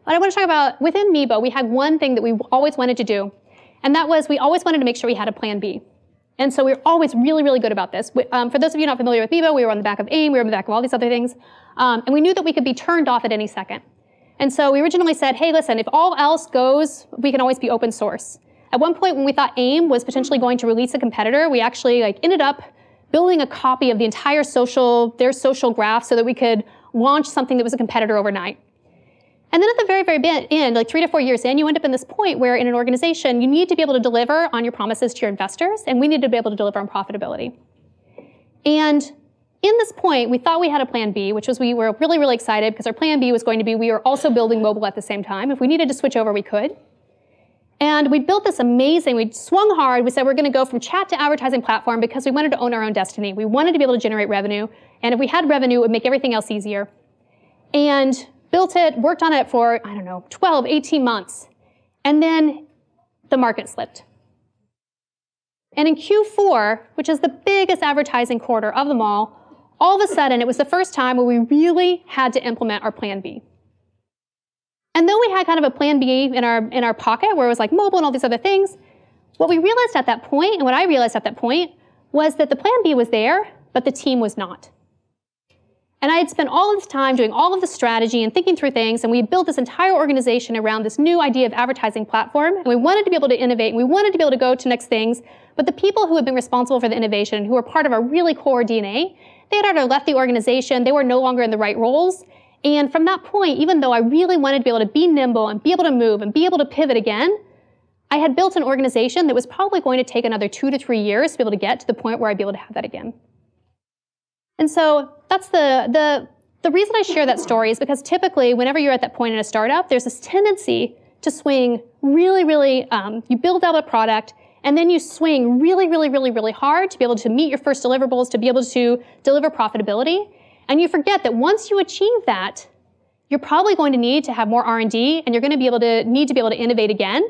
what I want to talk about, within Meebo, we had one thing that we always wanted to do, and that was we always wanted to make sure we had a plan B. And so we were always really, really good about this. For those of you not familiar with Meebo, we were on the back of AIM, we were on the back of all these other things, and we knew that we could be turned off at any second. And so we originally said, hey, listen, if all else goes, we can always be open source. At one point when we thought AIM was potentially going to release a competitor, we actually ended up building a copy of the entire their social graph so that we could launch something that was a competitor overnight. And then at the very, very end, 3 to 4 years in, you end up in this point where in an organization, you need to be able to deliver on your promises to your investors, and we need to be able to deliver on profitability. And in this point, we thought we had a plan B, which was we were really, really excited because our plan B was going to be we were also building mobile at the same time. If we needed to switch over, we could. And we built this amazing, we swung hard, we said we're going to go from chat to advertising platform because we wanted to own our own destiny. We wanted to be able to generate revenue, and if we had revenue, it would make everything else easier. And built it, worked on it for, 12, 18 months. And then the market slipped. And in Q4, which is the biggest advertising quarter of them all of a sudden, it was the first time where we really had to implement our plan B. And though we had kind of a plan B in our pocket, where it was like mobile and all these other things, what we realized at that point, and what I realized at that point, was that the plan B was there, but the team was not. And I had spent all of this time doing all of the strategy and thinking through things, and we built this entire organization around this new idea of advertising platform, and we wanted to be able to innovate, and we wanted to be able to go to next things, but the people who had been responsible for the innovation, who were part of our really core DNA, they had already left the organization, they were no longer in the right roles, and from that point, even though I really wanted to be able to be nimble and be able to move and be able to pivot again, I had built an organization that was probably going to take another 2 to 3 years to be able to get to the point where I'd be able to have that again. And so that's the reason I share that story is because typically whenever you're at that point in a startup, there's this tendency to swing really, really, you build out a product and then you swing really, really, really, really hard to be able to meet your first deliverables, to be able to deliver profitability. And you forget that once you achieve that, you're probably going to need to have more R&D and you're going to need to be able to innovate again.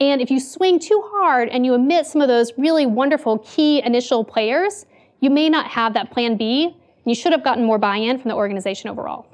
And if you swing too hard and you omit some of those really wonderful key initial players, you may not have that plan B, and you should have gotten more buy-in from the organization overall.